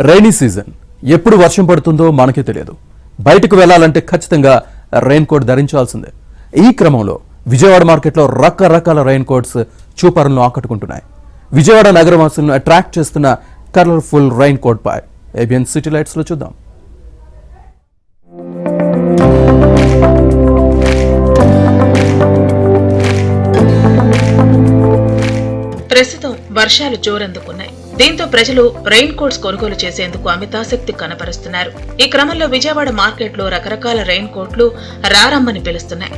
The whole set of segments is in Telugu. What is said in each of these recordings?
రైనీ సీజన్ ఎప్పుడు వర్షం పడుతుందో మనకే తెలియదు. బయటకు వెళ్లాలంటే ఖచ్చితంగా రెయిన్ కోట్ ధరించాల్సిందే. ఈ క్రమంలో విజయవాడ మార్కెట్లో రకరకాల రెయిన్ కోట్స్ చూపరులను ఆకట్టుకుంటున్నాయి. విజయవాడ నగరవాసులను అట్రాక్ట్ చేస్తున్న కలర్ఫుల్ రెయిన్ కోట్ పై ఏబిఎన్ సిటీ లైట్స్ లో చూద్దాం. ప్రస్తుతం వర్షాలు జోరందుకున్నాయి. దీంతో ప్రజలు రెయిన్ కోట్స్ కొనుగోలు చేసేందుకు అమితాసక్తి కనపరుస్తున్నారు. ఈ క్రమంలో విజయవాడ మార్కెట్లో రకరకాల రెయిన్ కోట్లు రారమ్మని పిలుస్తున్నాయి.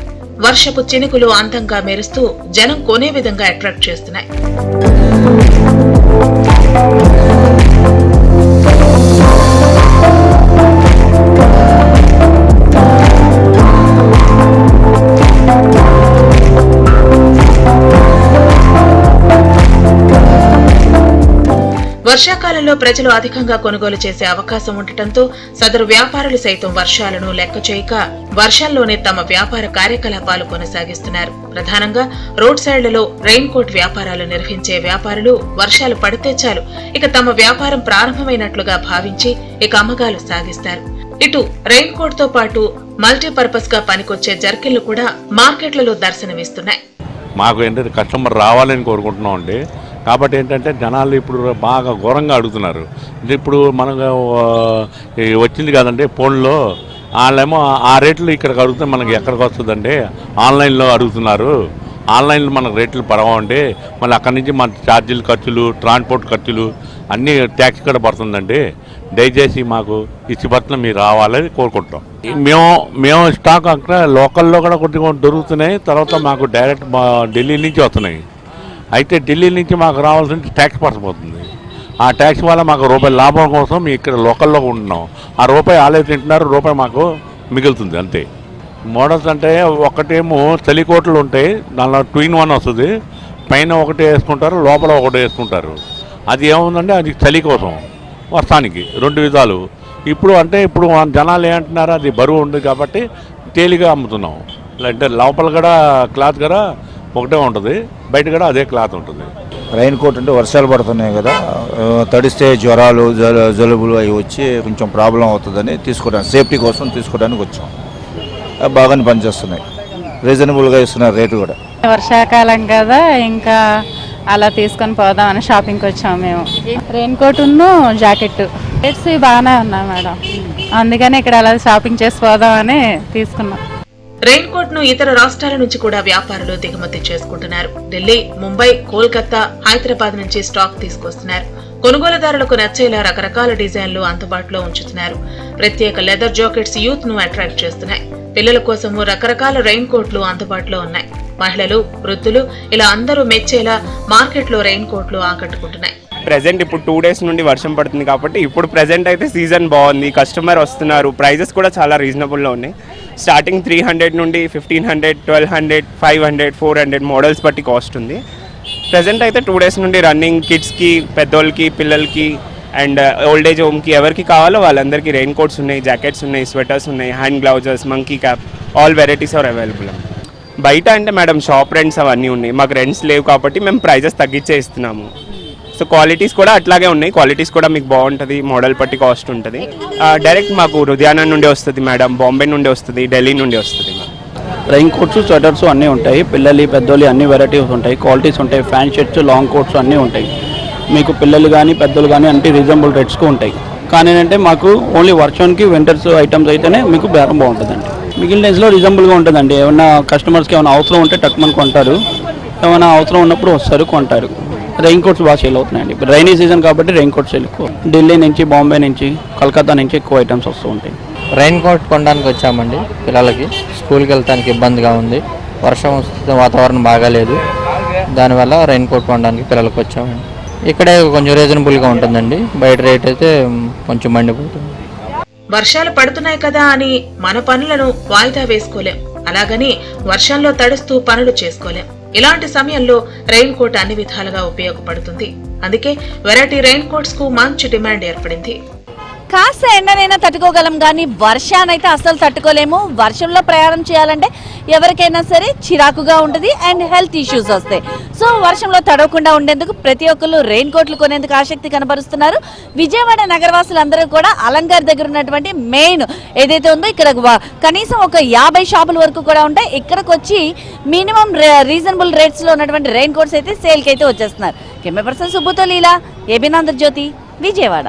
వర్షపు చినుకులు అందంగా మెరుస్తూ జనం కొనే విధంగా అట్రాక్ట్ చేస్తున్నాయి. వర్షాకాలంలో ప్రజలు అధికంగా కొనుగోలు చేసే అవకాశం ఉండటంతో సదరు వ్యాపారులు సైతం వర్షాలను లెక్క చేయక వర్షాల్లోనే తమ వ్యాపార కార్యకలాపాలు కొనసాగిస్తున్నారు. ప్రధానంగా రోడ్ సైడ్లలో రెయిన్ కోట్ వ్యాపారాలు నిర్వహించే వ్యాపారులు వర్షాలు పడితే చాలు ఇక తమ వ్యాపారం ప్రారంభమైనట్లుగా భావించి ఇక అమ్మకాలు సాగిస్తారు. ఇటు రెయిన్ కోట్ తో పాటు మల్టీపర్పస్ గా పనికొచ్చే జర్కిన్లు కూడా మార్కెట్లలో దర్శనమిస్తున్నాయి. మాకు ఏంటంటే కస్టమర్ రావాలని కోరుకుంటున్నాం అండి. కాబట్టి ఏంటంటే జనాలు ఇప్పుడు బాగా ఘోరంగా అడుగుతున్నారు. ఇప్పుడు మనకు వచ్చింది కదండి ఫోన్లో, వాళ్ళేమో ఆ రేట్లు ఇక్కడికి అడిగితే మనకి ఎక్కడికి వస్తుందండి, ఆన్లైన్లో అడుగుతున్నారు. ఆన్లైన్లో మనకు రేట్లు పడవండి, మళ్ళీ అక్కడి నుంచి మన ఛార్జీలు ఖర్చులు, ట్రాన్స్పోర్ట్ ఖర్చులు అన్నీ ట్యాక్స్ కూడా పడుతుందండి. దయచేసి మాకు ఇచ్చిపట్ల మీరు రావాలని కోరుకుంటాం. మేము స్టాక్ అక్కడ లోకల్లో కూడా కొద్దిగా దొరుకుతున్నాయి. తర్వాత మాకు డైరెక్ట్ ఢిల్లీ నుంచి వస్తున్నాయి. అయితే ఢిల్లీ నుంచి మాకు రావాల్సిన ట్యాక్స్ పడిపోతుంది. ఆ ట్యాక్స్ వల్ల మాకు రూపాయి లాభం కోసం మేము ఇక్కడ లోకల్లో ఉంటున్నాం. ఆ రూపాయి ఆలే తింటున్నారు, రూపాయి మాకు మిగులుతుంది అంతే. మోడల్స్ అంటే ఒకటేమో చలికోట్లు ఉంటాయి, దానిలో 2-in-1 వస్తుంది. పైన ఒకటి వేసుకుంటారు, లోపల ఒకటి వేసుకుంటారు. అది ఏముందంటే అది చలి కోసం వస్తానికి 2 విధాలు. ఇప్పుడు జనాలు ఏమంటున్నారు, అది బరువు ఉంది కాబట్టి తేలిగా అమ్ముతున్నాం. అంటే లోపల కూడా క్లాత్ కూడా ఒకటే ఉంటుంది, బయట కూడా అదే క్లాత్ ఉంటుంది. రైన్ కోట్ అంటే వర్షాలు పడుతున్నాయి కదా, తడిస్తే జ్వరాలు జలుబులు అవి వచ్చి కొంచెం ప్రాబ్లం అవుతుందని తీసుకోవడానికి, సేఫ్టీ కోసం తీసుకోవడానికి వచ్చాం. బాగానే పనిచేస్తున్నాయి, రీజనబుల్గా ఇస్తున్నారు రేటు కూడా. వర్షాకాలం కదా, ఇంకా అలా తీసుకొని పోదామని షాపింగ్కి వచ్చాము మేము. రెయిన్ కోట్ జాకెట్ రేట్స్ బాగానే ఉన్నాయి మేడం, అందుకని ఇక్కడ అలా షాపింగ్ చేసి పోదామని తీసుకున్నాం. రెయిన్ కోట్ ను ఇతర రాష్ట్రాల నుంచి కూడా వ్యాపారులు దిగుమతి చేసుకుంటున్నారు. ఢిల్లీ, ముంబై, కోల్కతా, హైదరాబాద్ నుంచి స్టాక్ తీసుకొస్తున్నారు. కొనుగోలుదారులకు నచ్చేలా రకరకాల డిజైన్లు అందుబాటులో ఉంచుతున్నారు. ప్రత్యేక లెదర్ జాకెట్స్ యూత్ ను అట్రాక్ట్ చేస్తున్నాయి. పిల్లల కోసము రకరకాల రెయిన్ కోట్లు అందుబాటులో ఉన్నాయి. మహిళలు, వృద్ధులు ఇలా అందరూ మెచ్చేలా మార్కెట్లో రెయిన్ కోట్లు ఆకట్టుకుంటున్నాయి. ప్రెజెంట్ ఇప్పుడు 2 days నుండి వర్షం పడుతుంది కాబట్టి ఇప్పుడు ప్రెజెంట్ అయితే సీజన్ బాగుంది, కస్టమర్ వస్తున్నారు. ప్రైజెస్ కూడా చాలా రీజనబుల్లో ఉన్నాయి. స్టార్టింగ్ 300 నుండి 1500, 1200, 500, 400 మోడల్స్ బట్టి కాస్ట్ ఉంది. ప్రెజెంట్ అయితే 2 days నుండి రన్నింగ్, కిడ్స్కి, పెద్దోళ్ళకి, పిల్లలకి అండ్ ఓల్డ్ ఏజ్ హోమ్కి ఎవరికి కావాలో వాళ్ళందరికీ రెయిన్ కోట్స్ ఉన్నాయి, జాకెట్స్ ఉన్నాయి, స్వెటర్స్ ఉన్నాయి, hand gloves, monkey cap, all varieties are available. బయట అంటే మేడం షాప్ రెంట్స్ అవన్నీ ఉన్నాయి, మాకు రెంట్స్ లేవు కాబట్టి మేము ప్రైజెస్ తగ్గించే ఇస్తున్నాము. సో క్వాలిటీస్ కూడా అట్లాగే ఉన్నాయి, క్వాలిటీస్ కూడా మీకు బాగుంటుంది, మోడల్ పట్టి కాస్ట్ ఉంటుంది. డైరెక్ట్ మాకు లుధియానా నుండి వస్తుంది మేడం, బాంబే నుండి వస్తుంది, ఢిల్లీ నుండి వస్తుంది. రెయిన్ కోట్స్, స్వెటర్స్ అన్నీ ఉంటాయి, పిల్లలు పెద్దోళ్ళు అన్ని వెరైటీస్ ఉంటాయి, క్వాలిటీస్ ఉంటాయి, ఫ్యాన్ షర్ట్స్, లాంగ్ కోట్స్ అన్నీ ఉంటాయి. మీకు పిల్లలు కానీ పెద్దలు కానీ అంటే రీజనబుల్ రేట్స్కు ఉంటాయి. కానీ ఏంటంటే మాకు ఓన్లీ వర్షానికి వింటర్స్ ఐటమ్స్ అయితేనే మీకు బేరం బాగుంటుందండి. మిగిలిన డేస్లో రీజనబుల్గా ఉంటుందండి. ఏమైనా కస్టమర్స్కి ఏమైనా అవసరం ఉంటే టక్మని కొంటారు, ఏమైనా అవసరం ఉన్నప్పుడు వస్తారు కొంటారు. రెయిన్ కోట్స్ బాగా సేల్ అవుతున్నాయండి. ఇప్పుడు రైనీ సీజన్ కాబట్టి రెయిన్ కోట్స్ ఎక్కువ. ఢిల్లీ నుంచి, బాంబే నుంచి, కలకత్తా నుంచి ఎక్కువ ఐటమ్స్ వస్తూ ఉంటాయి. రెయిన్ కోట్ కొనడానికి వచ్చామండి. పిల్లలకి స్కూల్కి వెళ్తానికి ఇబ్బందిగా ఉంది, వర్షం వస్తే వాతావరణం బాగాలేదు, దానివల్ల రెయిన్ కోట్ కొనడానికి పిల్లలకు వచ్చామండి. ఇక్కడే కొంచెం రీజనబుల్గా ఉంటుందండి, బయట రేట్ అయితే కొంచెం మండిపోతుంది. వర్షాలు పడుతున్నాయి కదా అని మన పనులను వాయిదా వేసుకోలేం, అలాగని వర్షంలో తడుస్తూ పనులు చేసుకోలేం. ఇలాంటి సమయంలో రెయిన్ కోట్ అన్ని విధాలుగా ఉపయోగపడుతుంది. అందుకే వెరైటీ రెయిన్ కోట్స్ కు మంచి డిమాండ్ ఏర్పడింది. కాస్త ఎండనైనా తట్టుకోగలం కానీ వర్షానైతే అస్సలు తట్టుకోలేము. వర్షంలో ప్రయాణం చేయాలంటే ఎవరికైనా సరే చిరాకుగా ఉంటుంది అండ్ హెల్త్ ఇష్యూస్ వస్తాయి. సో వర్షంలో తడవకుండా ఉండేందుకు ప్రతి ఒక్కరు రెయిన్ కోట్లు కొనేందుకు ఆసక్తి కనబరుస్తున్నారు. విజయవాడ నగరవాసులందరూ కూడా అలంకార్ దగ్గర ఉన్నటువంటి మెయిన్ ఏదైతే ఉందో ఇక్కడ కనీసం ఒక 50 షాపుల వరకు కూడా ఉంటాయి. ఇక్కడికి వచ్చి మినిమం రీజనబుల్ రేట్స్ లో ఉన్నటువంటి రెయిన్ కోట్స్ అయితే సేల్ కి అయితే వచ్చేస్తున్నారు. కెమెరా పర్సన్ సుబ్బుతో లీలా, ఏబీ ఆంధ్రజ్యోతి, విజయవాడ.